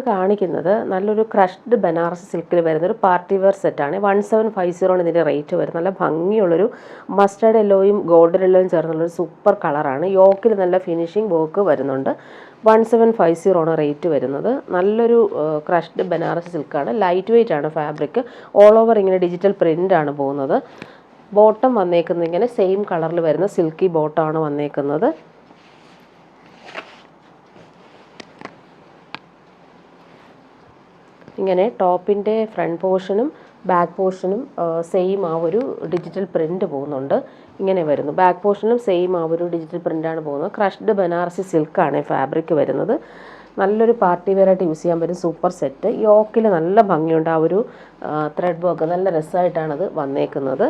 കാണിക്കുന്നത് നല്ലൊരു ക്രഷ്ഡ് ബനാറസ് സിൽക്കിൽ വരുന്നൊരു പാർട്ടി വെയർ സെറ്റാണ്. 1750 ഇതിൻ്റെ റേറ്റ് വരുന്നത്. നല്ല ഭംഗിയുള്ളൊരു മസ്റ്റേർഡ് യെല്ലോയും ഗോൾഡൻ യെല്ലോയും ചേർന്നുള്ളൊരു സൂപ്പർ കളറാണ്. യോക്കിൽ നല്ല ഫിനിഷിംഗ് വർക്ക് വരുന്നുണ്ട്. 1750 ആണ് റേറ്റ് വരുന്നത്. നല്ലൊരു ക്രഷ്ഡ് ബനാറസ് സിൽക്കാണ്. ലൈറ്റ് വെയ്റ്റ് ആണ് ഫാബ്രിക്. ഓൾ ഓവർ ഇങ്ങനെ ഡിജിറ്റൽ പ്രിൻ്റാണ് പോകുന്നത്. ബോട്ടം വന്നേക്കുന്നത് ഇങ്ങനെ സെയിം കളറിൽ വരുന്ന സിൽക്കി ബോട്ടമാണ് വന്നേക്കുന്നത്. ഇങ്ങനെ ടോപ്പിൻ്റെ ഫ്രണ്ട് പോർഷനും ബാക്ക് പോർഷനും സെയിം ആ ഒരു ഡിജിറ്റൽ പ്രിൻ്റ് പോകുന്നുണ്ട്. ഇങ്ങനെ വരുന്നു. ബാക്ക് പോർഷനും സെയിം ആ ഒരു ഡിജിറ്റൽ പ്രിൻ്റാണ് പോകുന്നത്. ക്രഷ്ഡ് ബനാറസി സിൽക്കാണ് ഫാബ്രിക് വരുന്നത്. നല്ലൊരു പാർട്ടി വെയറായിട്ട് യൂസ് ചെയ്യാൻ പറ്റും സൂപ്പർ സെറ്റ്. യോക്കിൽ നല്ല ഭംഗിയുണ്ട്. ആ ഒരു ത്രെഡ് വർക്ക് നല്ല രസമായിട്ടാണത് വന്നേക്കുന്നത്.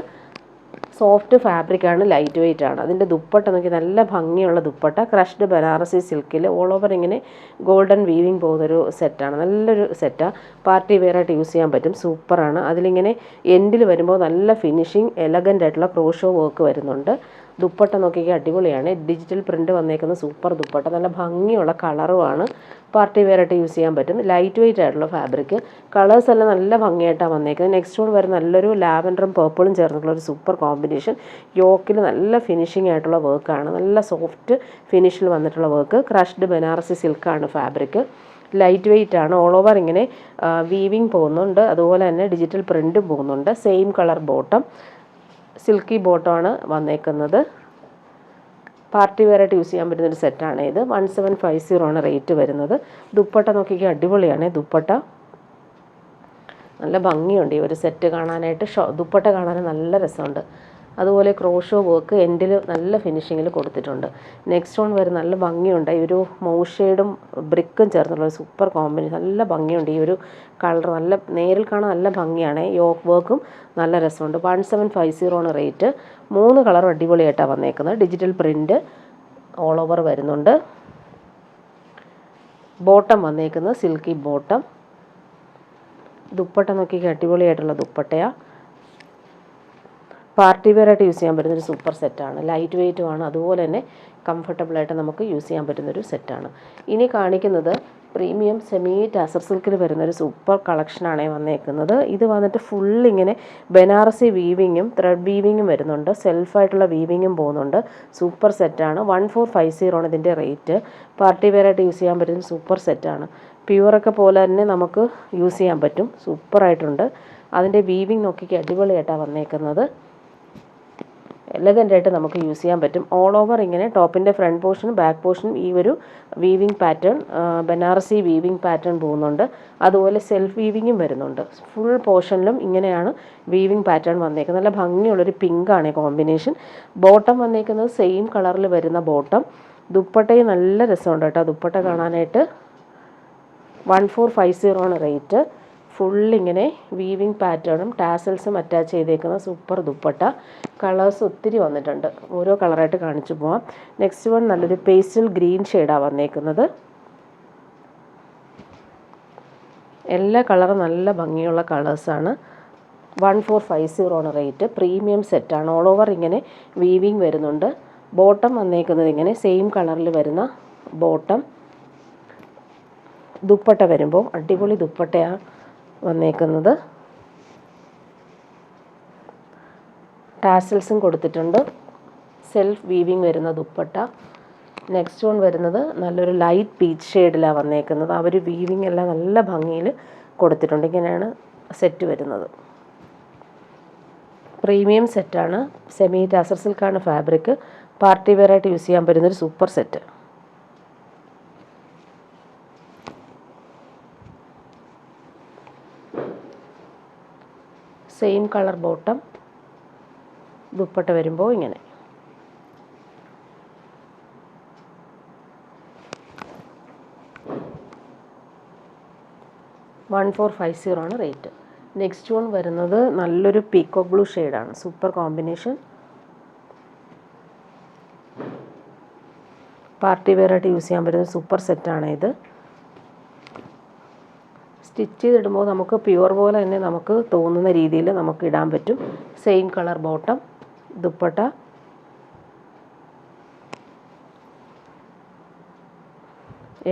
സോഫ്റ്റ് ഫാബ്രിക്കാണ്, ലൈറ്റ് വെയ്റ്റ് ആണ്. അതിൻ്റെ ദുപ്പട്ട നോക്കി നല്ല ഭംഗിയുള്ള ദുപ്പട്ട. ക്രഷ്ഡ് ബനാറസി സിൽക്കിൽ ഓൾ ഓവർ ഇങ്ങനെ ഗോൾഡൻ വീവിങ് പോകുന്നൊരു സെറ്റാണ്. നല്ലൊരു സെറ്റാണ്. പാർട്ടി വെയറായിട്ട് യൂസ് ചെയ്യാൻ പറ്റും. സൂപ്പറാണ്. അതിലിങ്ങനെ എൻഡിൽ വരുമ്പോൾ നല്ല ഫിനിഷിങ് എലഗൻ്റ് ആയിട്ടുള്ള ക്രോഷോ വർക്ക് വരുന്നുണ്ട്. ദുപ്പട്ട നോക്കിയാൽ അടിപൊളിയാണ്. ഡിജിറ്റൽ പ്രിൻ്റ് വന്നേക്കുന്ന സൂപ്പർ ദുപ്പട്ട. നല്ല ഭംഗിയുള്ള കളറുമാണ്. പാർട്ടി വെയറായിട്ട് യൂസ് ചെയ്യാൻ പറ്റും. ലൈറ്റ് വെയ്റ്റ് ആയിട്ടുള്ള ഫാബ്രിക്. കളേഴ്സ് എല്ലാം നല്ല ഭംഗിയായിട്ടാണ് വന്നേക്കുന്നത്. നെക്സ്റ്റ് വൺ വരുന്ന നല്ലൊരു ലാവൻഡറും പേർപ്പിളും ചേർന്നിട്ടുള്ള ഒരു സൂപ്പർ കോമ്പിനേഷൻ. യോക്കിൽ നല്ല ഫിനിഷിംഗ് ആയിട്ടുള്ള വർക്കാണ്. നല്ല സോഫ്റ്റ് ഫിനിഷിൽ വന്നിട്ടുള്ള വർക്ക്. ക്രഷ്ഡ് ബനാറസി സിൽക്കാണ് ഫാബ്രിക്. ലൈറ്റ് വെയ്റ്റ് ആണ്. ഓൾ ഓവർ ഇങ്ങനെ വീവിങ് പോകുന്നുണ്ട്. അതുപോലെ തന്നെ ഡിജിറ്റൽ പ്രിൻറ്റും പോകുന്നുണ്ട്. സെയിം കളർ ബോട്ടം, സിൽക്കി ബോട്ടമാണ് വന്നേക്കുന്നത്. പാർട്ടി വെയറായിട്ട് യൂസ് ചെയ്യാൻ പറ്റുന്നൊരു സെറ്റാണ് ഇത്. 1750 ആണ് റേറ്റ് വരുന്നത്. ദുപ്പട്ട നോക്കിയാൽ അടിപൊളിയാണ്. ദുപ്പട്ട നല്ല ഭംഗിയുണ്ട്. ഈ ഒരു സെറ്റ് കാണാനായിട്ട് ദുപ്പട്ട കാണാൻ നല്ല രസമുണ്ട്. അതുപോലെ ക്രോഷോ വർക്ക് എൻഡിൽ നല്ല ഫിനിഷിങ്ങിൽ കൊടുത്തിട്ടുണ്ട്. നെക്സ്റ്റ് വൺ വരും നല്ല ഭംഗിയുണ്ട്. ഈ ഒരു മൗഷേഡും ബ്രിക്കും ചേർന്നുള്ള സൂപ്പർ കോമ്പിനേഷൻ. നല്ല ഭംഗിയുണ്ട്. ഈ ഒരു കളർ നല്ല നേരിൽ കാണാൻ നല്ല ഭംഗിയാണ്. യോക്ക് വർക്കും നല്ല രസമുണ്ട്. 1750 ആണ് റേറ്റ്. 3 കളറും അടിപൊളിയായിട്ടാണ് വന്നേക്കുന്നത്. ഡിജിറ്റൽ പ്രിൻ്റ് ഓൾ ഓവർ വരുന്നുണ്ട്. ബോട്ടം വന്നേക്കുന്നത് സിൽക്കി ബോട്ടം. ദുപ്പട്ട നോക്കിയാൽ അടിപൊളിയായിട്ടുള്ള ദുപ്പട്ടയാണ്. പാർട്ടി വെയറായിട്ട് യൂസ് ചെയ്യാൻ പറ്റുന്നൊരു സൂപ്പർ സെറ്റാണ്. ലൈറ്റ് വെയ്റ്റുമാണ്. അതുപോലെ തന്നെ കംഫർട്ടബിളായിട്ട് നമുക്ക് യൂസ് ചെയ്യാൻ പറ്റുന്നൊരു സെറ്റാണ്. ഇനി കാണിക്കുന്നത് പ്രീമിയം സെമി ടാസർ സിൽക്കിൽ വരുന്നൊരു സൂപ്പർ കളക്ഷനാണ് വന്നേക്കുന്നത്. ഇത് വന്നിട്ട് ഫുൾ ഇങ്ങനെ ബനാറസി വീവിങ്ങും ത്രെഡ് വീവിങ്ങും വരുന്നുണ്ട്. സെൽഫായിട്ടുള്ള വീവിങ്ങും പോകുന്നുണ്ട്. സൂപ്പർ സെറ്റാണ്. 1450 ആണ് ഇതിൻ്റെ റേറ്റ്. പാർട്ടി വെയറായിട്ട് യൂസ് ചെയ്യാൻ പറ്റുന്ന സൂപ്പർ സെറ്റാണ്. പ്യുവറൊക്കെ പോലെ തന്നെ നമുക്ക് യൂസ് ചെയ്യാൻ പറ്റും. സൂപ്പറായിട്ടുണ്ട്. അതിൻ്റെ വീവിങ് നോക്കിക്ക് അടിപൊളിയായിട്ടാണ് വന്നേക്കുന്നത്. എലഗൻ്റായിട്ട് നമുക്ക് യൂസ് ചെയ്യാൻ പറ്റും. ഓൾ ഓവർ ഇങ്ങനെ ടോപ്പിൻ്റെ ഫ്രണ്ട് പോർഷനും ബാക്ക് പോർഷനും ഈ ഒരു weaving pattern Banarasi weaving pattern പോകുന്നുണ്ട്. അതുപോലെ സെൽഫ് വീവിങ്ങും വരുന്നുണ്ട്. ഫുൾ പോർഷനിലും ഇങ്ങനെയാണ് വീവിങ് പാറ്റേൺ വന്നേക്കുന്നത്. നല്ല ഭംഗിയുള്ളൊരു പിങ്കാണ് കോമ്പിനേഷൻ. ബോട്ടം വന്നേക്കുന്നത് സെയിം കളറിൽ വരുന്ന ബോട്ടം. ദുപ്പട്ടയും നല്ല രസമുണ്ട് കേട്ടോ. ദുപ്പട്ട കാണാനായിട്ട് 1450 ആണ് റേറ്റ്. ഫുള്ളിങ്ങനെ വീവിങ് പാറ്റേണും ടാസൽസും അറ്റാച്ച് ചെയ്തേക്കുന്ന സൂപ്പർ ദുപ്പട്ട. കളേഴ്സ് ഒത്തിരി വന്നിട്ടുണ്ട്. ഓരോ കളറായിട്ട് കാണിച്ചു പോവാം. നെക്സ്റ്റ് വൺ നല്ലൊരു പേസ്റ്റൽ ഗ്രീൻ ഷെയ്ഡാണ് വന്നേക്കുന്നത്. എല്ലാ കളറും നല്ല ഭംഗിയുള്ള കളേഴ്സാണ്. 1450 ആണ് റേറ്റ്. പ്രീമിയം സെറ്റാണ്. ഓൾ ഓവർ ഇങ്ങനെ വീവിങ് വരുന്നുണ്ട്. ബോട്ടം വന്നേക്കുന്നത് ഇങ്ങനെ സെയിം കളറിൽ വരുന്ന ബോട്ടം. ദുപ്പട്ട വരുമ്പോൾ അടിപൊളി ദുപ്പട്ടയാണ് വന്നേക്കുന്നത്. ടാസൽസും കൊടുത്തിട്ടുണ്ട്. സെൽഫ് വീവിങ് വരുന്ന ദുപ്പട്ട. നെക്സ്റ്റ് വൺ വരുന്നത് നല്ലൊരു ലൈറ്റ് പീച്ച് ഷെയ്ഡിലാണ് വന്നേക്കുന്നത്. ആ ഒരു വീവിങ് എല്ലാം നല്ല ഭംഗിയിൽ കൊടുത്തിട്ടുണ്ട്. ഇങ്ങനെയാണ് സെറ്റ് വരുന്നത്. പ്രീമിയം സെറ്റാണ്. സെമി ടാസർ സിൽക്കാണ് ഫാബ്രിക്. പാർട്ടി വെയറായിട്ട് യൂസ് ചെയ്യാൻ പറ്റുന്നൊരു super set. Same colour bottom. Dupatta വരുമ്പോൾ ഇങ്ങനെ. $1450 ആണ് റേറ്റ്. നെക്സ്റ്റ് വൺ വരുന്നത് നല്ലൊരു പീക്കോക്ക് ബ്ലൂ ഷെയ്ഡാണ്. Super combination. പാർട്ടി വെയറായിട്ട് യൂസ് ചെയ്യാൻ പറ്റുന്ന സൂപ്പർ സെറ്റാണ് ഇത്. സ്റ്റിച്ച് ചെയ്തിടുമ്പോൾ നമുക്ക് പ്യുവർ പോലെ തന്നെ നമുക്ക് തോന്നുന്ന രീതിയിൽ നമുക്ക് ഇടാൻ പറ്റും. Same colour bottom. ദുപ്പട്ട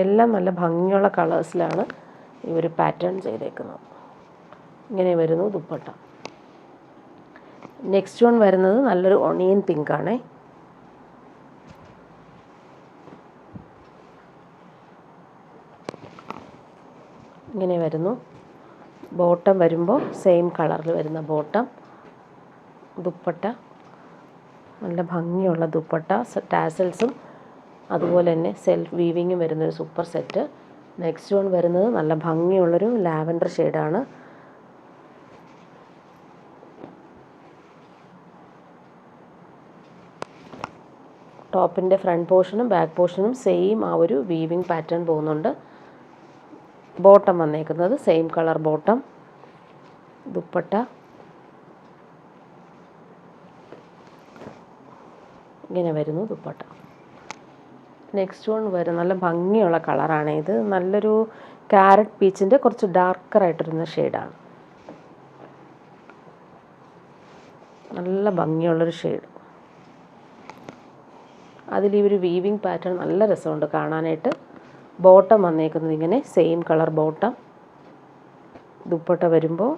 എല്ലാം നല്ല ഭംഗിയുള്ള കളേഴ്സിലാണ് ഈ ഒരു പാറ്റേൺ ചെയ്തേക്കുന്നത്. ഇങ്ങനെ വരുന്നു ദുപ്പട്ട. നെക്സ്റ്റ് വൺ വരുന്നത് നല്ലൊരു ഒണിയൻ പിങ്ക് ആണേ. ഇങ്ങനെ വരുന്നു. ബോട്ടം വരുമ്പോൾ സെയിം കളറിൽ വരുന്ന ബോട്ടം. ദുപ്പട്ട നല്ല ഭംഗിയുള്ള ദുപ്പട്ട, ടാസൽസും അതുപോലെ തന്നെ സെൽഫ് വീവിങ്ങും വരുന്നൊരു സൂപ്പർ സെറ്റ്. നെക്സ്റ്റ് വൺ വരുന്നത് നല്ല ഭംഗിയുള്ളൊരു ലാവൻഡർ ഷെയ്ഡാണ്. ടോപ്പിൻ്റെ ഫ്രണ്ട് പോർഷനും ബാക്ക് പോർഷനും സെയിം ആ ഒരു വീവിങ് പാറ്റേൺ പോകുന്നുണ്ട്. ബോട്ടം വന്നേക്കുന്നത് സെയിം കളർ ബോട്ടം. ദുപ്പട്ട ഇങ്ങനെ വരുന്നു ദുപ്പട്ട. നെക്സ്റ്റ് വൺ വരും നല്ല ഭംഗിയുള്ള കളറാണ് ഇത്. നല്ലൊരു ക്യാരറ്റ് പീച്ചിൻ്റെ കുറച്ച് ഡാർക്കറായിട്ടിരുന്ന ഷെയ്ഡാണ്. നല്ല ഭംഗിയുള്ളൊരു ഷെയ്ഡ്. അതിൽ ഈ ഒരു വീവിങ് പാറ്റേൺ നല്ല രസമുണ്ട് കാണാനായിട്ട്. ബോട്ടം വന്നേക്കുന്നത് ഇങ്ങനെ സെയിം കളർ ബോട്ടം. ദുപ്പട്ട വരുമ്പോൾ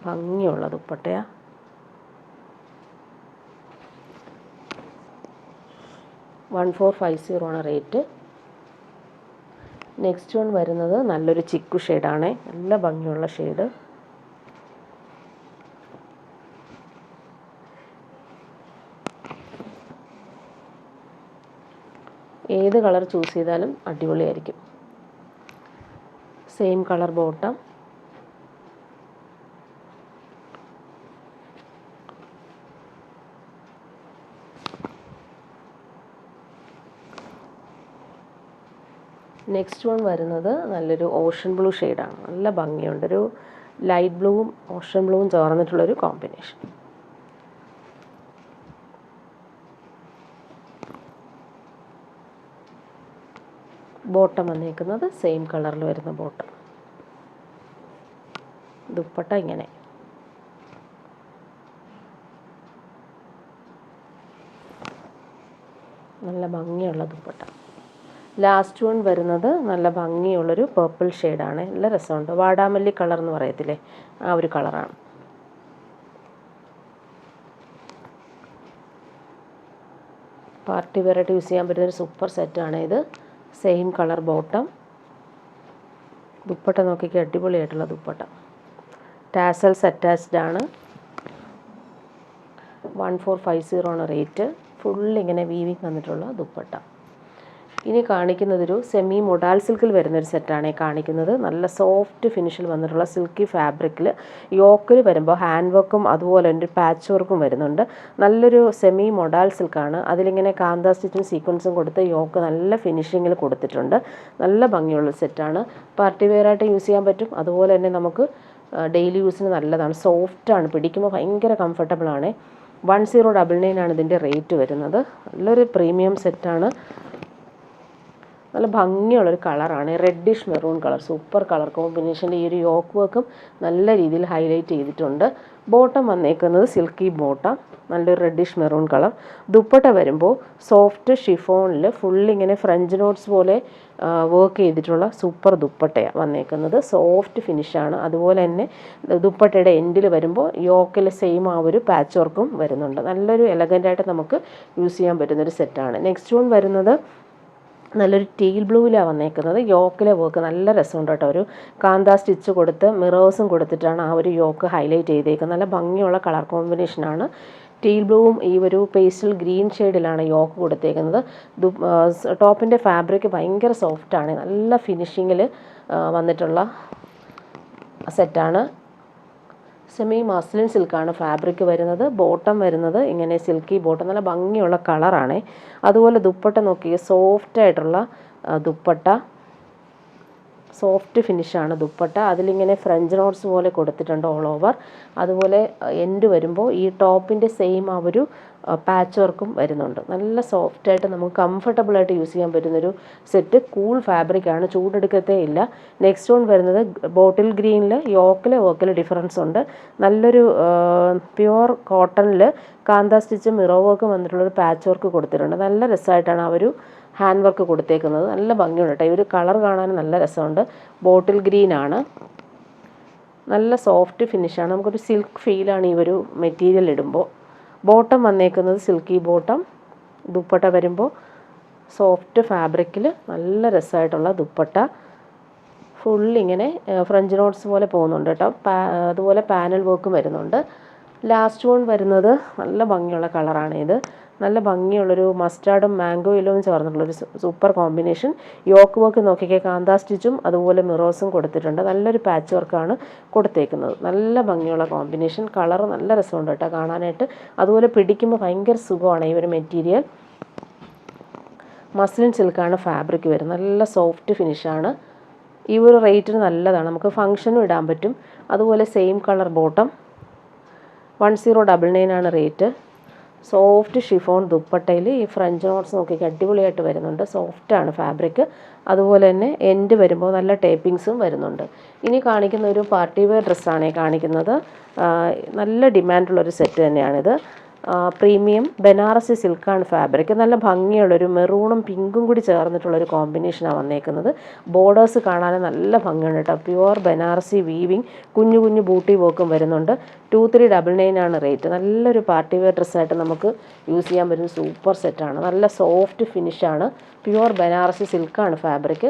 ഭംഗിയുള്ള ദുപ്പട്ടയാണ്. 1450 ആണ് റേറ്റ്. നെക്സ്റ്റ് വൺ വരുന്നത് നല്ലൊരു ചിക്കു ഷെയ്ഡാണ്. നല്ല ഭംഗിയുള്ള ഷെയ്ഡ്. ഏത് കളർ ചൂസ് ചെയ്താലും അടിപൊളിയായിരിക്കും. Same colour bottom. Next one വരുന്നത് നല്ലൊരു ഓഷൻ ബ്ലൂ ഷെയ്ഡാണ്. നല്ല ഭംഗിയുണ്ട്. ഒരു ലൈറ്റ് ബ്ലൂവും ഓഷൻ ബ്ലൂവും ചേർന്നിട്ടുള്ളൊരു കോമ്പിനേഷൻ. ബോട്ടം വന്നേക്കുന്നത് സെയിം കളറിൽ വരുന്ന ബോട്ടം. ദുപ്പട്ട ഇങ്ങനെ. നല്ല ഭംഗിയുള്ള ദുപ്പട്ട. ലാസ്റ്റ് വൺ വരുന്നത് നല്ല ഭംഗിയുള്ളൊരു പർപ്പിൾ ഷെയ്ഡാണ്. നല്ല രസമുണ്ട്. വാടാമല്ലി കളർ എന്ന് പറയത്തില്ലേ, ആ ഒരു കളറാണ്. പാർട്ടി വെയറായിട്ട് യൂസ് ചെയ്യാൻ പറ്റുന്നൊരു സൂപ്പർ സെറ്റാണ് ഇത്. Same colour bottom. ദുപ്പട്ട നോക്കിക്ക് അടിപൊളിയായിട്ടുള്ള ദുപ്പട്ട. ടാസൽസ് അറ്റാച്ച്ഡ് ആണ്. 1450 ആണ് റേറ്റ്. ഫുള്ളിങ്ങനെ വീവിങ് വന്നിട്ടുള്ള ദുപ്പട്ട. ഇനി കാണിക്കുന്നതൊരു സെമി മൊഡാൽ സിൽക്കിൽ വരുന്നൊരു സെറ്റാണ് കാണിക്കുന്നത്. നല്ല സോഫ്റ്റ് ഫിനിഷിൽ വന്നിട്ടുള്ള സിൽക്കി ഫാബ്രിക്കിൽ യോക്കിൽ വരുമ്പോൾ ഹാൻഡ് വർക്കും അതുപോലെ ഒരു പാച്ച് വർക്കും വരുന്നുണ്ട്. നല്ലൊരു സെമി മൊഡാൽ സിൽക്കാണ്. അതിലിങ്ങനെ കാന്ത സ്റ്റിച്ചും സീക്വൻസും കൊടുത്ത് യോക്ക് നല്ല ഫിനിഷിങ്ങിൽ കൊടുത്തിട്ടുണ്ട്. നല്ല ഭംഗിയുള്ള സെറ്റാണ്. പാർട്ടി വെയറായിട്ട് യൂസ് ചെയ്യാൻ പറ്റും. അതുപോലെ തന്നെ നമുക്ക് ഡെയിലി യൂസിന് നല്ലതാണ്. സോഫ്റ്റാണ്, പിടിക്കുമ്പോൾ ഭയങ്കര കംഫർട്ടബിളാണ്. 1099 ആണ് ഇതിൻ്റെ റേറ്റ് വരുന്നത്. നല്ലൊരു പ്രീമിയം സെറ്റാണ്. നല്ല ഭംഗിയുള്ളൊരു കളറാണ്. Reddish maroon colour, super colour കോമ്പിനേഷനിൽ ഈ ഒരു യോക്ക് വർക്കും നല്ല രീതിയിൽ ഹൈലൈറ്റ് ചെയ്തിട്ടുണ്ട്. ബോട്ടം വന്നേക്കുന്നത് സിൽക്കി ബോട്ടം, നല്ലൊരു റെഡിഷ് മെറൂൺ കളർ. ദുപ്പട്ട വരുമ്പോൾ സോഫ്റ്റ് ഷിഫോണിൽ ഫുള്ളിങ്ങനെ ഫ്രഞ്ച് നോട്ട്സ് പോലെ വർക്ക് ചെയ്തിട്ടുള്ള സൂപ്പർ ദുപ്പട്ടയാണ് വന്നേക്കുന്നത്. സോഫ്റ്റ് ഫിനിഷാണ്. അതുപോലെ തന്നെ ദുപ്പട്ടയുടെ എൻഡിൽ വരുമ്പോൾ യോക്കിൽ സെയിം ആ ഒരു പാച്ച് വർക്കും വരുന്നുണ്ട്. നല്ലൊരു എലഗൻ്റായിട്ട് നമുക്ക് യൂസ് ചെയ്യാൻ പറ്റുന്നൊരു സെറ്റാണ്. നെക്സ്റ്റ് വൺ വരുന്നത് നല്ലൊരു ടീൽ ബ്ലൂവിലാണ് വന്നേക്കുന്നത്. യോക്കിലെ വർക്ക് നല്ല രസമുണ്ട് കേട്ടോ. ഒരു കാന്ത സ്റ്റിച്ച് കൊടുത്ത് മിറേഴ്സും കൊടുത്തിട്ടാണ് ആ ഒരു യോക്ക് ഹൈലൈറ്റ് ചെയ്തേക്കുന്നത്. നല്ല ഭംഗിയുള്ള കളർ കോമ്പിനേഷനാണ്. ടീൽ ബ്ലൂവും ഈ ഒരു പേസ്റ്റൽ ഗ്രീൻ ഷെയ്ഡിലാണ് യോക്ക് കൊടുത്തേക്കുന്നത്. ടോപ്പിൻ്റെ ഫാബ്രിക് ഭയങ്കര സോഫ്റ്റാണ്. നല്ല ഫിനിഷിങ്ങിൽ വന്നിട്ടുള്ള സെറ്റാണ്. സെമി മസ്ലിൻ സിൽക്കാണ് ഫാബ്രിക് വരുന്നത്. ബോട്ടം വരുന്നത് ഇങ്ങനെ സിൽക്കി ബോട്ടം, നല്ല ഭംഗിയുള്ള കളറാണ്. അതുപോലെ ദുപ്പട്ട നോക്കി സോഫ്റ്റായിട്ടുള്ള ദുപ്പട്ട, സോഫ്റ്റ് ഫിനിഷാണ് ദുപ്പട്ട. അതിലിങ്ങനെ ഫ്രഞ്ച് നോട്ട്സ് പോലെ കൊടുത്തിട്ടുണ്ട് ഓൾ ഓവർ. അതുപോലെ എൻഡ് വരുമ്പോൾ ഈ ടോപ്പിൻ്റെ സെയിം ആ ഒരു പാച്ച് വർക്കും വരുന്നുണ്ട്. നല്ല സോഫ്റ്റായിട്ട് നമുക്ക് കംഫർട്ടബിളായിട്ട് യൂസ് ചെയ്യാൻ പറ്റുന്നൊരു സെറ്റ്. കൂൾ ഫാബ്രിക്കാണ്, ചൂടെടുക്കത്തേ ഇല്ല. നെക്സ്റ്റ് വൺ വരുന്നത് ബോട്ടിൽ ഗ്രീനിൽ യോക്കിലെ വർക്കിൽ ഡിഫറൻസ് ഉണ്ട്. നല്ലൊരു പ്യുവർ കോട്ടണിൽ കാന്ത സ്റ്റിച്ച് മിറർ വർക്ക് വന്നിട്ടുള്ളൊരു പാച്ച് വർക്ക് കൊടുത്തിട്ടുണ്ട്. നല്ല രസമായിട്ടാണ് ആ ഒരു ഹാൻഡ് വർക്ക് കൊടുത്തേക്കുന്നത്. നല്ല ഭംഗിയുണ്ട് കേട്ടോ. ഈ ഒരു കളർ കാണാൻ നല്ല രസമുണ്ട്. ബോട്ടിൽ ഗ്രീനാണ്. നല്ല സോഫ്റ്റ് ഫിനിഷാണ്. നമുക്കൊരു സിൽക്ക് ഫീലാണ് ഈ ഒരു മെറ്റീരിയൽ ഇടുമ്പോൾ. ബോട്ടം വന്നേക്കുന്നത് സിൽക്കി ബോട്ടം. ദുപ്പട്ട വരുമ്പോൾ സോഫ്റ്റ് ഫാബ്രിക്കിൽ നല്ല രസമായിട്ടുള്ള ദുപ്പട്ട. ഫുള്ളിങ്ങനെ ഫ്രഞ്ച് നോട്ട്സ് പോലെ പോകുന്നുണ്ട് കേട്ടോ. അതുപോലെ പാനൽ വർക്കും വരുന്നുണ്ട്. ലാസ്റ്റ് വൺ വരുന്നത് നല്ല ഭംഗിയുള്ള കളറാണ് ഇത്. നല്ല ഭംഗിയുള്ളൊരു മസ്റ്റാർഡും മാംഗോ യെല്ലോയും ചേർന്നിട്ടുള്ളൊരു സൂപ്പർ കോമ്പിനേഷൻ. യോക്ക് വർക്ക് നോക്കിക്കേ, കാന്താ സ്റ്റിച്ചും അതുപോലെ മിറോസും കൊടുത്തിട്ടുണ്ട്. നല്ലൊരു പാച്ച് വർക്കാണ് കൊടുത്തേക്കുന്നത്. നല്ല ഭംഗിയുള്ള കോമ്പിനേഷൻ. കളർ നല്ല രസമുണ്ട് കേട്ടോ കാണാനായിട്ട്. അതുപോലെ പിടിക്കുമ്പോൾ ഭയങ്കര സുഖമാണ് ഈ ഒരു മെറ്റീരിയൽ. മസ്ലിൻ സിൽക്കാണ് ഫാബ്രിക് വരുന്നത്. നല്ല സോഫ്റ്റ് ഫിനിഷാണ്. ഈ ഒരു റേറ്റിന് നല്ലതാണ്. നമുക്ക് ഫംഗ്ഷനും ഇടാൻ പറ്റും. അതുപോലെ സെയിം കളർ ബോട്ടം. 1099 ആണ് റേറ്റ്. സോഫ്റ്റ് ഷിഫോൺ ദുപ്പട്ടയിൽ ഈ ഫ്രഞ്ച് നോട്ട്സ് നോക്കി അടിപൊളിയായിട്ട് വരുന്നുണ്ട്. സോഫ്റ്റാണ് ഫാബ്രിക്. അതുപോലെ തന്നെ എൻഡ് വരുമ്പോൾ നല്ല ടേപ്പിങ്സും വരുന്നുണ്ട്. ഇനി കാണിക്കുന്ന ഒരു പാർട്ടി വെയർ ഡ്രസ്സാണ് കാണിക്കുന്നത്. നല്ല ഡിമാൻഡുള്ളൊരു സെറ്റ് തന്നെയാണിത്. പ്രീമിയം ബനാറസി സിൽക്കാണ് ഫാബ്രിക്. നല്ല ഭംഗിയുള്ളൊരു മെറൂണും പിങ്കും കൂടി ചേർന്നിട്ടുള്ളൊരു കോമ്പിനേഷനാണ് വന്നേക്കുന്നത്. ബോർഡേഴ്സ് കാണാൻ നല്ല ഭംഗിയുണ്ട് കേട്ടോ. Pure Banarasi weaving. കുഞ്ഞു കുഞ്ഞു ബൂട്ടി വർക്കും വരുന്നുണ്ട്. 2399 ആണ് റേറ്റ്. നല്ലൊരു പാർട്ടി വെയർ ഡ്രസ്സായിട്ട് നമുക്ക് യൂസ് ചെയ്യാൻ പറ്റുന്ന സൂപ്പർ സെറ്റാണ്. നല്ല സോഫ്റ്റ് ഫിനിഷാണ്. പ്യുവർ ബനാറസി സിൽക്കാണ് ഫാബ്രിക്.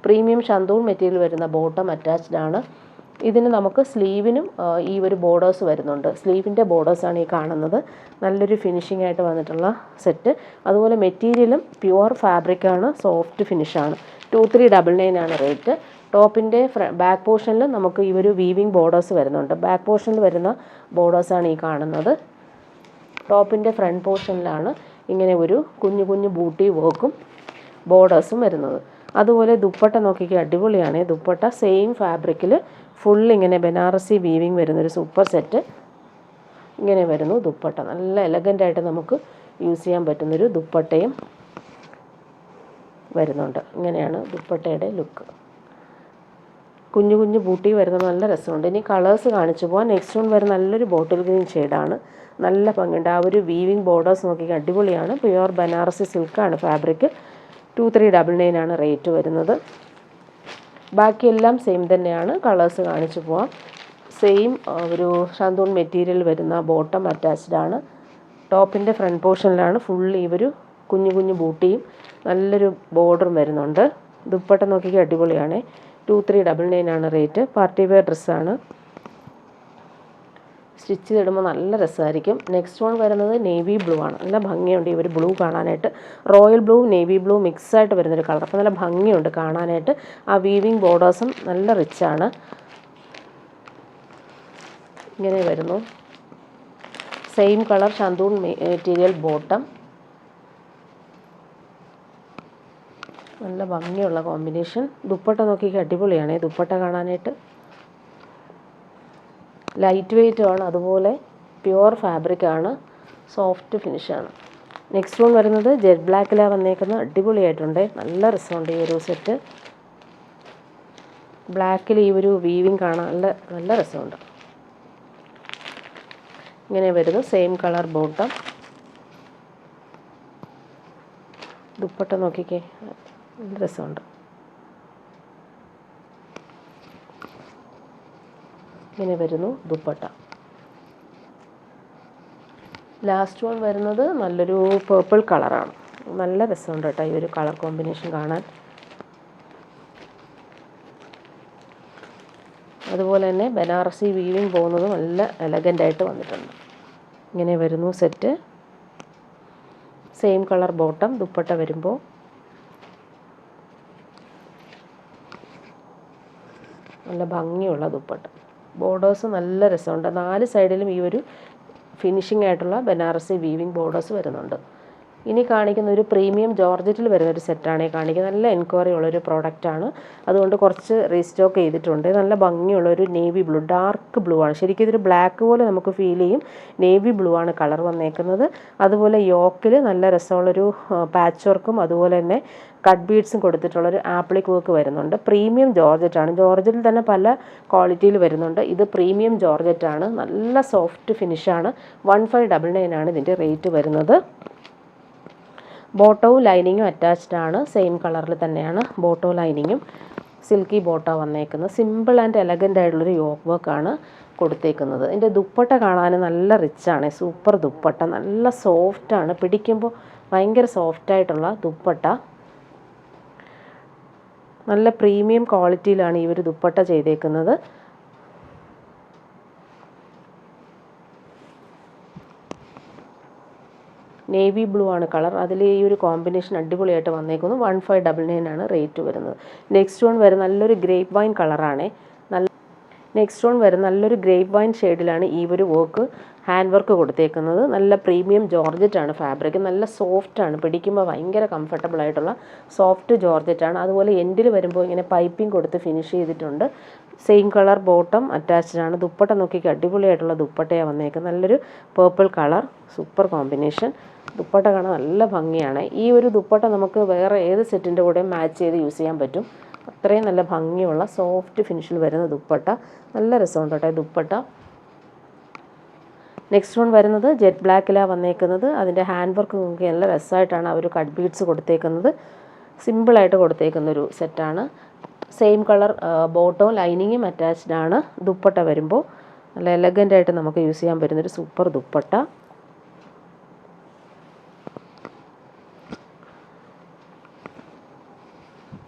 പ്രീമിയം ഷന്തൂൺ മെറ്റീരിയൽ വരുന്ന ബോട്ടം അറ്റാച്ച്ഡ് ആണ്. ഇതിന് നമുക്ക് സ്ലീവിനും ഈ ഒരു ബോർഡേഴ്സ് വരുന്നുണ്ട്. സ്ലീവിൻ്റെ ബോർഡേഴ്സാണ് ഈ കാണുന്നത്. നല്ലൊരു ഫിനിഷിംഗ് ആയിട്ട് വന്നിട്ടുള്ള സെറ്റ്. അതുപോലെ മെറ്റീരിയലും പ്യുവർ ഫാബ്രിക്കാണ്. സോഫ്റ്റ് ഫിനിഷാണ്. 2399 ആണ് റേറ്റ്. ടോപ്പിൻ്റെ ബാക്ക് പോർഷനിൽ നമുക്ക് ഈ ഒരു വീവിങ് ബോർഡേഴ്സ് വരുന്നുണ്ട്. ബാക്ക് പോർഷനിൽ വരുന്ന ബോർഡേഴ്സാണ് ഈ കാണുന്നത്. ടോപ്പിൻ്റെ ഫ്രണ്ട് പോർഷനിലാണ് ഇങ്ങനെ ഒരു കുഞ്ഞു കുഞ്ഞു ബൂട്ടി വർക്കും ബോർഡേഴ്സും വരുന്നത്. അതുപോലെ ദുപ്പട്ട നോക്കിക്കുക, അടിപൊളിയാണ്. ദുപ്പട്ട സെയിം ഫാബ്രിക്കിൽ ഫുൾ ഇങ്ങനെ ബനാറസി വീവിങ് വരുന്നൊരു സൂപ്പർ സെറ്റ്. ഇങ്ങനെ വരുന്നു ദുപ്പട്ട. നല്ല എലഗൻ്റായിട്ട് നമുക്ക് യൂസ് ചെയ്യാൻ പറ്റുന്നൊരു ദുപ്പട്ടയും വരുന്നുണ്ട്. ഇങ്ങനെയാണ് ദുപ്പട്ടയുടെ ലുക്ക്. കുഞ്ഞു കുഞ്ഞു ബൂട്ടി വരുന്നത് നല്ല രസമുണ്ട്. ഇനി കളേഴ്സ് കാണിച്ചു പോകാം. നെക്സ്റ്റ് വൺ വരുന്ന നല്ലൊരു ബോട്ടിൽ ഗ്രീൻ ഷെയ്ഡാണ്. നല്ല ഭംഗിയുണ്ട്. ആ ഒരു വീവിങ് ബോർഡേഴ്സ് നോക്കിക്കുക, അടിപൊളിയാണ്. പ്യുവർ ബനാറസി സിൽക്കാണ് ഫാബ്രിക്. 2399 ആണ് റേറ്റ് വരുന്നത്. ബാക്കിയെല്ലാം സെയിം തന്നെയാണ്. കളേഴ്സ് കാണിച്ചു പോവാം. സെയിം ഒരു ഷന്തൂൺ മെറ്റീരിയൽ വരുന്ന ബോട്ടം അറ്റാച്ച്ഡ് ആണ്. ടോപ്പിൻ്റെ ഫ്രണ്ട് പോർഷനിലാണ് ഫുൾ ഈ ഒരു കുഞ്ഞു കുഞ്ഞു ബൂട്ടിയും നല്ലൊരു ബോർഡറും വരുന്നുണ്ട്. ദുപ്പട്ട നോക്കിക്കുക, അടിപൊളിയാണ്. 2399 ആണ് റേറ്റ്. പാർട്ടി വെയർ ഡ്രസ്സാണ്. സ്റ്റിച്ച് ചെയ്തിടുമ്പോൾ നല്ല രസമായിരിക്കും. നെക്സ്റ്റ് വൺ വരുന്നത് നേവി ബ്ലൂ ആണ്. നല്ല ഭംഗിയുണ്ട് ഈ ഒരു ബ്ലൂ കാണാനായിട്ട്. റോയൽ ബ്ലൂ നേവി ബ്ലൂ മിക്സായിട്ട് വരുന്നൊരു കളർ. അപ്പോൾ നല്ല ഭംഗിയുണ്ട് കാണാനായിട്ട്. ആ വീവിങ് ബോർഡേഴ്സും നല്ല റിച്ചാണ്. ഇങ്ങനെ വരുന്നു. Same colour shantoon material bottom. നല്ല ഭംഗിയുള്ള കോമ്പിനേഷൻ. ദുപ്പട്ട നോക്കിക്കുക, അടിപൊളിയാണ് ദുപ്പട്ട കാണാനായിട്ട്. ലൈറ്റ് വെയ്റ്റ് ആണ്. അതുപോലെ പ്യുവർ ഫാബ്രിക്കാണ്. സോഫ്റ്റ് ഫിനിഷാണ്. നെക്സ്റ്റ് വൺ വരുന്നത് ജെറ്റ് ബ്ലാക്കിലാണ് വന്നേക്കുന്നത്. അടിപൊളിയായിട്ടുണ്ട്. നല്ല രസമുണ്ട് ഈ ഒരു സെറ്റ്. ബ്ലാക്കിൽ ഈ ഒരു വീവിങ് കാണാൻ നല്ല രസമുണ്ട്. ഇങ്ങനെ വരുന്നു. Same colour bottom. ദുപ്പട്ട നോക്കിക്കേ, നല്ല രസമുണ്ട്. ഇങ്ങനെ വരുന്നു ദുപ്പട്ട. ലാസ്റ്റ് വൺ വരുന്നത് നല്ലൊരു പേർപ്പിൾ കളറാണ്. നല്ല രസമുണ്ട് കേട്ടോ ഈ ഒരു കളർ കോമ്പിനേഷൻ കാണാൻ. അതുപോലെ തന്നെ ബനാറസി വീവിങ് പോകുന്നത് നല്ല എലഗൻ്റായിട്ട് വന്നിട്ടുണ്ട്. ഇങ്ങനെ വരുന്നു set. Same colour bottom. Dupatta വരുമ്പോൾ നല്ല ഭംഗിയുള്ള ദുപ്പട്ട. ബോർഡേഴ്സ് നല്ല രസമുണ്ട്. 4 സൈഡിലും ഈ ഒരു ഫിനിഷിംഗ് ആയിട്ടുള്ള ബനാറസി വീവിങ് ബോർഡേഴ്സ് വരുന്നുണ്ട്. ഇനി കാണിക്കുന്ന ഒരു പ്രീമിയം ജോർജറ്റിൽ വരുന്നൊരു സെറ്റാണ് കാണിക്കുന്നത്. നല്ല എൻക്വയറി ഉള്ളൊരു പ്രോഡക്റ്റാണ്. അതുകൊണ്ട് കുറച്ച് റീസ്റ്റോക്ക് ചെയ്തിട്ടുണ്ട്. നല്ല ഭംഗിയുള്ളൊരു നേവി ബ്ലൂ, ഡാർക്ക് ബ്ലൂ ആണ്. ശരിക്കും ഇതൊരു ബ്ലാക്ക് പോലെ നമുക്ക് ഫീൽ ചെയ്യും. നേവി ബ്ലൂ ആണ് കളർ വന്നേക്കുന്നത്. അതുപോലെ യോക്കിൽ നല്ല രസമുള്ളൊരു പാച്ച് വർക്കും അതുപോലെ തന്നെ കട്ട് ബീഡ്സും കൊടുത്തിട്ടുള്ളൊരു ആപ്ലിക് വർക്ക് വരുന്നുണ്ട്. പ്രീമിയം ജോർജറ്റാണ്. ജോർജറ്റിൽ തന്നെ പല ക്വാളിറ്റിയിൽ വരുന്നുണ്ട്. ഇത് പ്രീമിയം ജോർജറ്റാണ്. നല്ല സോഫ്റ്റ് ഫിനിഷാണ്. 1599 ആണ് ഇതിൻ്റെ റേറ്റ് വരുന്നത്. ബോട്ടവും ലൈനിങ്ങും അറ്റാച്ച്ഡ് ആണ്. സെയിം കളറിൽ തന്നെയാണ് ബോട്ടവും ലൈനിങ്ങും. സിൽക്കി ബോട്ട വന്നേക്കുന്നത്. സിമ്പിൾ ആൻഡ് എലഗൻ്റ് ആയിട്ടുള്ളൊരു യോക്ക് വർക്കാണ് കൊടുത്തേക്കുന്നത്. ഇതിൻ്റെ ദുപ്പട്ട കാണാൻ നല്ല റിച്ചാണ്. സൂപ്പർ ദുപ്പട്ട, നല്ല സോഫ്റ്റാണ്. പിടിക്കുമ്പോൾ ഭയങ്കര സോഫ്റ്റായിട്ടുള്ള ദുപ്പട്ട. നല്ല പ്രീമിയം ക്വാളിറ്റിയിലാണ് ഈ ഒരു ദുപ്പട്ട ചെയ്തേക്കുന്നത്. നേവി ബ്ലൂ ആണ് കളർ. അതിൽ ഈ ഒരു കോമ്പിനേഷൻ അടിപൊളിയായിട്ട് വന്നേക്കുന്നു. 1599 ആണ് റേറ്റ് വരുന്നത്. നെക്സ്റ്റ് വൺ വരുന്ന നല്ലൊരു ഗ്രേപ്പ് വൈൻ കളറാണ്. നല്ലൊരു ഗ്രേപ്പ് വൈൻ ഷെയ്ഡിലാണ് ഈ ഒരു വർക്ക് ഹാൻഡ് വർക്ക് കൊടുത്തേക്കുന്നത്. നല്ല പ്രീമിയം ജോർജറ്റ് ആണ് ഫാബ്രിക്. നല്ല സോഫ്റ്റ് ആണ്. പിടിക്കുമ്പോൾ ഭയങ്കര കംഫർട്ടബിൾ ആയിട്ടുള്ള സോഫ്റ്റ് ജോർജറ്റ് ആണ്. അതുപോലെ എൻഡിൽ വരുമ്പോൾ ഇങ്ങനെ പൈപ്പിംഗ് കൊടുത്ത് ഫിനിഷ് ചെയ്തിട്ടുണ്ട്. സെയിം കളർ ബോട്ടം അറ്റാച്ച്ഡ് ആണ്. ദുപ്പട്ട നോക്കിക്ക് അടിപൊളിയായിട്ടുള്ള ദുപ്പട്ടയാണ് വന്നേക്കുന്നത്. നല്ലൊരു purple colour, super combination. Dupatta കാണാൻ നല്ല ഭംഗിയാണ്. ഈ ഒരു ദുപ്പട്ട നമുക്ക് വേറെ ഏത് സെറ്റിൻ്റെ കൂടെ മാച്ച് ചെയ്ത് യൂസ് ചെയ്യാൻ പറ്റും. അത്രയും നല്ല ഭംഗിയുള്ള സോഫ്റ്റ് ഫിനിഷിൽ വരുന്ന ദുപ്പട്ട. നല്ല രസമുണ്ട് കേട്ടോ ദുപ്പട്ട. നെക്സ്റ്റ് വൺ വരുന്നത് ജെറ്റ് ബ്ലാക്കിലാണ് വന്നേക്കുന്നത്. അതിൻ്റെ ഹാൻഡ് വർക്ക് നോക്കി നല്ല രസമായിട്ടാണ് അവർ കട്ട് ബീഡ്സ് കൊടുത്തേക്കുന്നത്. സിമ്പിളായിട്ട് കൊടുത്തേക്കുന്നൊരു സെറ്റാണ്. സെയിം കളർ ബോട്ടവും ലൈനിങ്ങും അറ്റാച്ച്ഡ് ആണ്. ദുപ്പട്ട വരുമ്പോൾ നല്ല എലഗൻ്റായിട്ട് നമുക്ക് യൂസ് ചെയ്യാൻ പറ്റുന്നൊരു സൂപ്പർ ദുപ്പട്ട.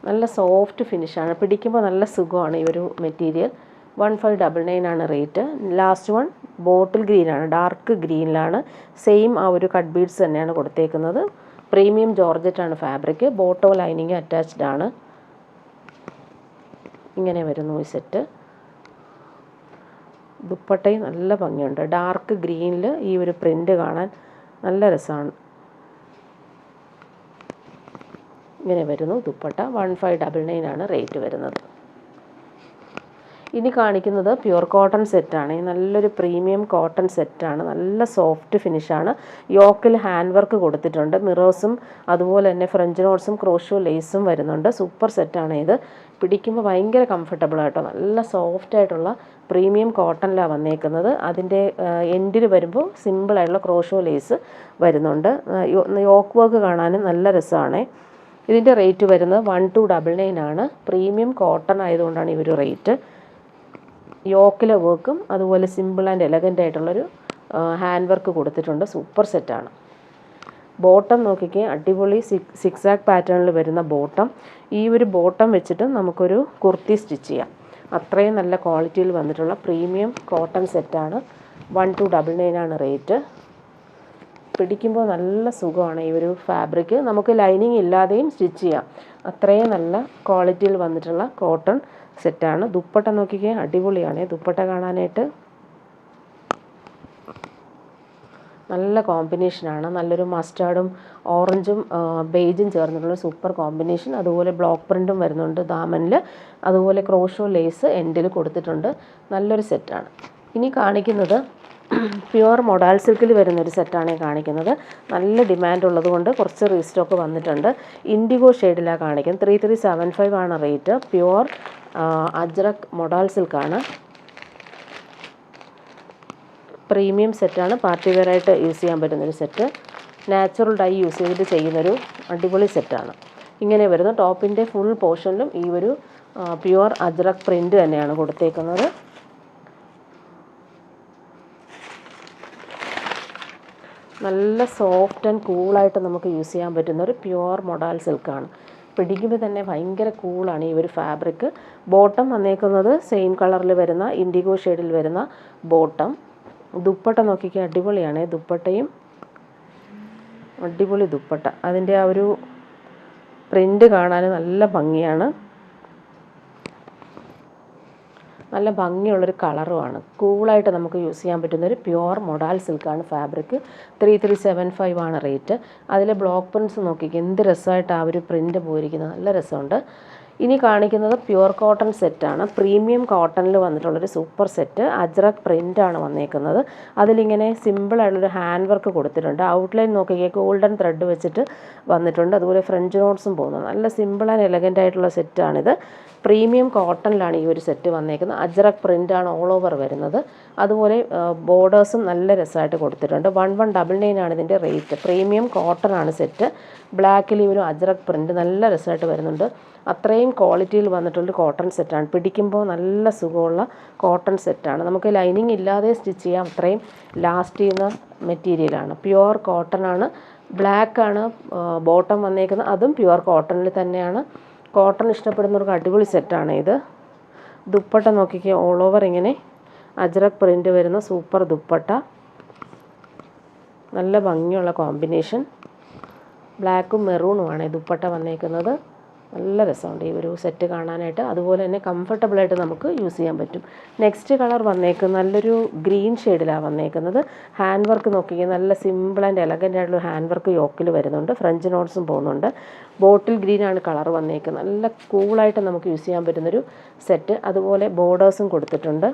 നല്ല സോഫ്റ്റ് ഫിനിഷാണ്. പിടിക്കുമ്പോൾ നല്ല സുഖമാണ് ഈ ഒരു മെറ്റീരിയൽ. 1599 ആണ് റേറ്റ്. ലാസ്റ്റ് വൺ ബോട്ടിൽ ഗ്രീനാണ്, ഡാർക്ക് ഗ്രീനിലാണ്. സെയിം ആ ഒരു കട്ട് ബീഡ്സ് തന്നെയാണ് കൊടുത്തേക്കുന്നത്. പ്രീമിയം ജോർജറ്റ് ആണ് ഫാബ്രിക്. ബോട്ടോ ലൈനിങ് അറ്റാച്ച്ഡ് ആണ്. ഇങ്ങനെ വരുന്നു ഈ സെറ്റ്. ദുപ്പട്ടയും നല്ല ഭംഗിയുണ്ട്. ഡാർക്ക് ഗ്രീനിൽ ഈ ഒരു പ്രിൻ്റ് കാണാൻ നല്ല രസമാണ്. ഇങ്ങനെ വരുന്നു ദുപ്പട്ട. 1599 ആണ് റേറ്റ് വരുന്നത്. ഇനി കാണിക്കുന്നത് പ്യുർ കോട്ടൺ സെറ്റാണ്. നല്ലൊരു പ്രീമിയം കോട്ടൺ സെറ്റാണ്. നല്ല സോഫ്റ്റ് ഫിനിഷാണ്. യോക്കിൽ ഹാൻഡ് വർക്ക് കൊടുത്തിട്ടുണ്ട്. മിറേഴ്സും അതുപോലെ തന്നെ ഫ്രഞ്ച് നോട്ട്സും ക്രോഷോ ലേസും വരുന്നുണ്ട്. സൂപ്പർ സെറ്റാണ് ഇത്. പിടിക്കുമ്പോൾ ഭയങ്കര കംഫർട്ടബിൾ ആയിട്ടോ. നല്ല സോഫ്റ്റ് ആയിട്ടുള്ള പ്രീമിയം കോട്ടണിലാണ് വന്നേക്കുന്നത്. അതിൻ്റെ എൻഡിൽ വരുമ്പോൾ സിമ്പിളായിട്ടുള്ള ക്രോഷോ ലേസ് വരുന്നുണ്ട്. യോക്ക് വർക്ക് കാണാനും നല്ല രസമാണ്. ഇതിൻ്റെ റേറ്റ് വരുന്നത് 1299 ആണ്. പ്രീമിയം കോട്ടൺ ആയതുകൊണ്ടാണ് ഈ ഒരു റേറ്റ്. യോക്കിലെ വർക്കും അതുപോലെ സിമ്പിൾ ആൻഡ് എലഗൻ്റ് ആയിട്ടുള്ളൊരു ഹാൻഡ് വർക്ക് കൊടുത്തിട്ടുണ്ട്. സൂപ്പർ സെറ്റാണ്. ബോട്ടം നോക്കിക്കേ, അടിപൊളി സിക്സാക് പാറ്റേണിൽ വരുന്ന ബോട്ടം. ഈ ഒരു ബോട്ടം വെച്ചിട്ട് നമുക്കൊരു കുർത്തി സ്റ്റിച്ച് ചെയ്യാം. അത്രയും നല്ല ക്വാളിറ്റിയിൽ വന്നിട്ടുള്ള പ്രീമിയം കോട്ടൺ സെറ്റാണ്. 1299 ആണ് റേറ്റ്. പിടിക്കുമ്പോൾ നല്ല സുഖമാണ് ഈ ഒരു ഫാബ്രിക്. നമുക്ക് ലൈനിങ് ഇല്ലാതെയും സ്റ്റിച്ച് ചെയ്യാം. അത്രയും നല്ല ക്വാളിറ്റിയിൽ വന്നിട്ടുള്ള കോട്ടൺ സെറ്റാണ്. ദുപ്പട്ട നോക്കിക്കേ, അടിപൊളിയാണ് ദുപ്പട്ട കാണാനായിട്ട്. നല്ല കോമ്പിനേഷനാണ്. നല്ലൊരു മസ്റ്റാർഡും ഓറഞ്ചും ബേജും ചേർന്നിട്ടുള്ള സൂപ്പർ കോമ്പിനേഷൻ. അതുപോലെ ബ്ലോക്ക് പ്രിൻറ്റും വരുന്നുണ്ട് ദാമനിൽ. അതുപോലെ ക്രോഷോ ലേസ് എൻഡിൽ കൊടുത്തിട്ടുണ്ട്. നല്ലൊരു സെറ്റാണ്. ഇനി കാണിക്കുന്നത് പ്യുവർ മൊഡാൽ സിൽക്കിൽ വരുന്നൊരു സെറ്റാണ് കാണിക്കുന്നത്. നല്ല ഡിമാൻഡ് ഉള്ളത് കൊണ്ട് കുറച്ച് റീസ്റ്റോക്ക് വന്നിട്ടുണ്ട്. ഇൻഡിഗോ ഷെയ്ഡിലാണ് കാണിക്കുന്നത്. 3375 ആണ് റേറ്റ്. പ്യുവർ അജ്രക് മൊഡാൽ സിൽക്കാണ്. പ്രീമിയം സെറ്റാണ്. പാർട്ടി വെയറായിട്ട് യൂസ് ചെയ്യാൻ പറ്റുന്നൊരു സെറ്റ്. നാച്ചുറൽ ഡൈ യൂസ് ചെയ്തിട്ട് ചെയ്യുന്നൊരു അടിപൊളി സെറ്റാണ്. ഇങ്ങനെ വരുന്നു. ടോപ്പിൻ്റെ ഫുൾ പോർഷനിലും ഈ ഒരു പ്യുവർ അജ്രക് പ്രിൻ്റ് തന്നെയാണ് കൊടുത്തേക്കുന്നത്. നല്ല സോഫ്റ്റ് ആൻഡ് കൂളായിട്ട് നമുക്ക് യൂസ് ചെയ്യാൻ പറ്റുന്ന ഒരു പ്യുവർ മൊഡാൽ സിൽക്കാണ്. പിടിക്കുമ്പോൾ തന്നെ ഭയങ്കര കൂളാണ് ഈ ഒരു ഫാബ്രിക്. ബോട്ടം വന്നേക്കുന്നത് സെയിം കളറിൽ വരുന്ന ഇൻഡിഗോ ഷെയ്ഡിൽ വരുന്ന ബോട്ടം. ദുപ്പട്ട നോക്കിക്കാൻ അടിപൊളിയാണ്. ദുപ്പട്ടയും അടിപൊളി ദുപ്പട്ട. അതിൻ്റെ ആ ഒരു പ്രിൻ്റ് കാണാൻ നല്ല ഭംഗിയാണ്. നല്ല ഭംഗിയുള്ളൊരു കളറുമാണ്. കൂളായിട്ട് നമുക്ക് യൂസ് ചെയ്യാൻ പറ്റുന്നൊരു പ്യുവർ മൊഡാൽ സിൽക്കാണ് ഫാബ്രിക്. 3375 ആണ് റേറ്റ്. അതിൽ ബ്ലോക്ക് പ്രിൻറ്റ്സ് നോക്കിക്കുക, എന്ത് രസമായിട്ട് ആ ഒരു പ്രിൻ്റ് പോയിരിക്കുന്നത്. നല്ല രസമുണ്ട്. ഇനി കാണിക്കുന്നത് പ്യുവർ കോട്ടൺ സെറ്റാണ്. പ്രീമിയം കോട്ടണിൽ വന്നിട്ടുള്ളൊരു സൂപ്പർ സെറ്റ്. അജ്രക് പ്രിൻ്റാണ് വന്നേക്കുന്നത്. അതിലിങ്ങനെ സിമ്പിളായിട്ടുള്ളൊരു ഹാൻഡ് വർക്ക് കൊടുത്തിട്ടുണ്ട്. ഔട്ട്ലൈൻ നോക്കിക്കുക, ഗോൾഡൻ ത്രെഡ് വെച്ചിട്ട് വന്നിട്ടുണ്ട്. അതുപോലെ ഫ്രഞ്ച് നോട്ട്സും പോകുന്നു. നല്ല സിമ്പിൾ ആൻഡ് എലഗൻ്റ് ആയിട്ടുള്ള സെറ്റാണിത്. പ്രീമിയം കോട്ടണിലാണ് ഈ ഒരു സെറ്റ് വന്നേക്കുന്നത്. അജ്രക് പ്രിൻ്റാണ് ഓൾ ഓവർ വരുന്നത്. അതുപോലെ ബോർഡേഴ്സും നല്ല രസമായിട്ട് കൊടുത്തിട്ടുണ്ട്. 1199 ആണ് ഇതിൻ്റെ റേറ്റ്. പ്രീമിയം കോട്ടൺ ആണ് സെറ്റ്. ബ്ലാക്കിൽ ഈ ഒരു അജ്രക് പ്രിൻ്റ് നല്ല രസമായിട്ട് വരുന്നുണ്ട്. അത്രയും ക്വാളിറ്റിയിൽ വന്നിട്ടുള്ളൊരു കോട്ടൺ സെറ്റാണ്. പിടിക്കുമ്പോൾ നല്ല സുഖമുള്ള കോട്ടൺ സെറ്റാണ്. നമുക്ക് ലൈനിങ് ഇല്ലാതെ സ്റ്റിച്ച് ചെയ്യാം. അത്രയും ലാസ്റ്റ് ചെയ്യുന്ന മെറ്റീരിയലാണ്. പ്യുവർ കോട്ടൺ ആണ്. ബ്ലാക്കാണ് ബോട്ടം വന്നേക്കുന്നത്. അതും പ്യുവർ കോട്ടണിൽ തന്നെയാണ്. കോട്ടൺ ഇഷ്ടപ്പെടുന്നവർക്ക് അടിപൊളി സെറ്റാണ് ഇത്. ദുപ്പട്ട നോക്കിക്കേ, ഓൾ ഓവർ ഇങ്ങനെ അജ്രക് പ്രിൻ്റ് വരുന്ന സൂപ്പർ ദുപ്പട്ട. നല്ല ഭംഗിയുള്ള കോമ്പിനേഷൻ. ബ്ലാക്കും മെറൂണുമാണ് ഈ ദുപ്പട്ട വന്നേക്കുന്നത്. നല്ല രസമുണ്ട് ഈ ഒരു സെറ്റ് കാണാനായിട്ട്. അതുപോലെ തന്നെ കംഫർട്ടബിളായിട്ട് നമുക്ക് യൂസ് ചെയ്യാൻ പറ്റും. നെക്സ്റ്റ് കളർ വന്നേക്കുന്നത് നല്ലൊരു ഗ്രീൻ ഷെയ്ഡിലാണ് വന്നേക്കുന്നത്. ഹാൻഡ് വർക്ക് നോക്കിയാൽ നല്ല സിമ്പിൾ ആൻഡ് എലഗൻ്റ് ആയിട്ടുള്ള ഹാൻഡ് വർക്ക് യോക്കിൽ വരുന്നുണ്ട്. ഫ്രഞ്ച് നോട്ട്സും പോകുന്നുണ്ട്. ബോട്ടിൽ ഗ്രീനാണ് കളർ വന്നേക്കുന്നത്. നല്ല കൂളായിട്ട് നമുക്ക് യൂസ് ചെയ്യാൻ പറ്റുന്നൊരു സെറ്റ്. അതുപോലെ ബോർഡേഴ്സും കൊടുത്തിട്ടുണ്ട്.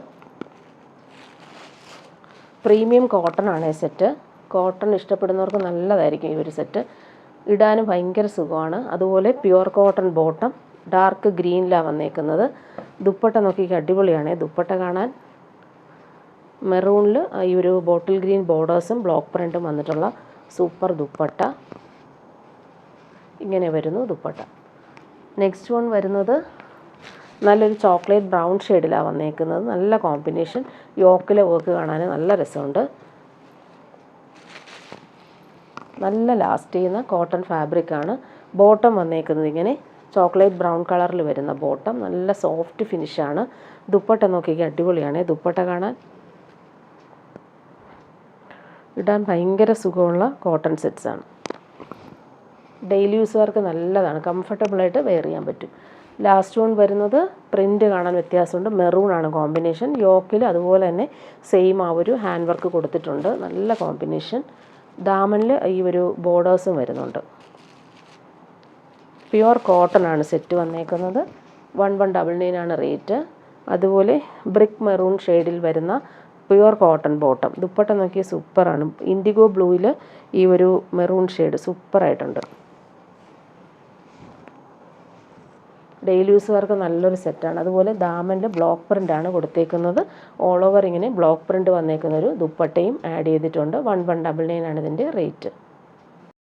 പ്രീമിയം കോട്ടൺ ആണ് ഈ സെറ്റ്. കോട്ടൺ ഇഷ്ടപ്പെടുന്നവർക്ക് നല്ലതായിരിക്കും ഈ ഒരു സെറ്റ്. ഇടാനും ഭയങ്കര സുഖമാണ്. അതുപോലെ പ്യുവർ കോട്ടൺ ബോട്ടം ഡാർക്ക് ഗ്രീനിലാണ് വന്നേക്കുന്നത്. ദുപ്പട്ട നോക്കി അടിപൊളിയാണ് ദുപ്പട്ട കാണാൻ. മെറൂണിൽ ഈ ഒരു ബോട്ടിൽ ഗ്രീൻ ബോർഡേഴ്സും ബ്ലോക്ക് പ്രിൻറ്റും വന്നിട്ടുള്ള സൂപ്പർ ദുപ്പട്ട. ഇങ്ങനെ വരുന്നു ദുപ്പട്ട. നെക്സ്റ്റ് വൺ വരുന്നത് നല്ലൊരു ചോക്ലേറ്റ് ബ്രൗൺ ഷെയ്ഡിലാണ് വന്നേക്കുന്നത്. നല്ല കോമ്പിനേഷൻ. യോക്കിലെ വർക്ക് കാണാൻ നല്ല രസമുണ്ട്. നല്ല ലാസ്റ്റ് ചെയ്യുന്ന കോട്ടൺ ഫാബ്രിക്കാണ്. ബോട്ടം വന്നേക്കുന്നത് ഇങ്ങനെ ചോക്ലേറ്റ് ബ്രൗൺ കളറിൽ വരുന്ന ബോട്ടം. നല്ല സോഫ്റ്റ് ഫിനിഷാണ്. ദുപ്പട്ട നോക്കിയാൽ അടിപൊളിയാണ് ദുപ്പട്ട കാണാൻ. ഇടാൻ ഭയങ്കര സുഖമുള്ള കോട്ടൺ സെറ്റ്സാണ്. ഡെയിലി യൂസുകാർക്ക് നല്ലതാണ്. കംഫർട്ടബിളായിട്ട് വെയർ ചെയ്യാൻ പറ്റും. ലാസ്റ്റ് വൺ വരുന്നത് പ്രിൻ്റ് കാണാൻ വ്യത്യാസമുണ്ട്. മെറൂണാണ് കോമ്പിനേഷൻ. യോക്കിൽ അതുപോലെ തന്നെ സെയിം ആ ഒരു ഹാൻഡ് വർക്ക് കൊടുത്തിട്ടുണ്ട്. നല്ല കോമ്പിനേഷൻ. ദാമനിൽ ഈ ഒരു ബോർഡേഴ്സും വരുന്നുണ്ട്. പ്യുവർ കോട്ടൺ ആണ് സെറ്റ് വന്നേക്കുന്നത്. 1199 ആണ് റേറ്റ്. അതുപോലെ ബ്രിക്ക് മെറൂൺ ഷെയ്ഡിൽ വരുന്ന പ്യുവർ കോട്ടൺ ബോട്ടം. ദുപ്പട്ട നോക്കിയാൽ സൂപ്പറാണ്. ഇൻഡിഗോ ബ്ലൂവിൽ ഈ ഒരു മെറൂൺ ഷെയ്ഡ് സൂപ്പറായിട്ടുണ്ട്. ഡെയിലി യൂസുകാർക്ക് നല്ലൊരു സെറ്റാണ്. അതുപോലെ ദാമൻ്റെ ബ്ലോക്ക് പ്രിൻ്റാണ് കൊടുത്തേക്കുന്നത്. ഓൾ ഓവർ ഇങ്ങനെ ബ്ലോക്ക് പ്രിൻ്റ് വന്നേക്കുന്നൊരു ദുപ്പട്ടയും ആഡ് ചെയ്തിട്ടുണ്ട്. 1199 ആണ് ഇതിൻ്റെ റേറ്റ്.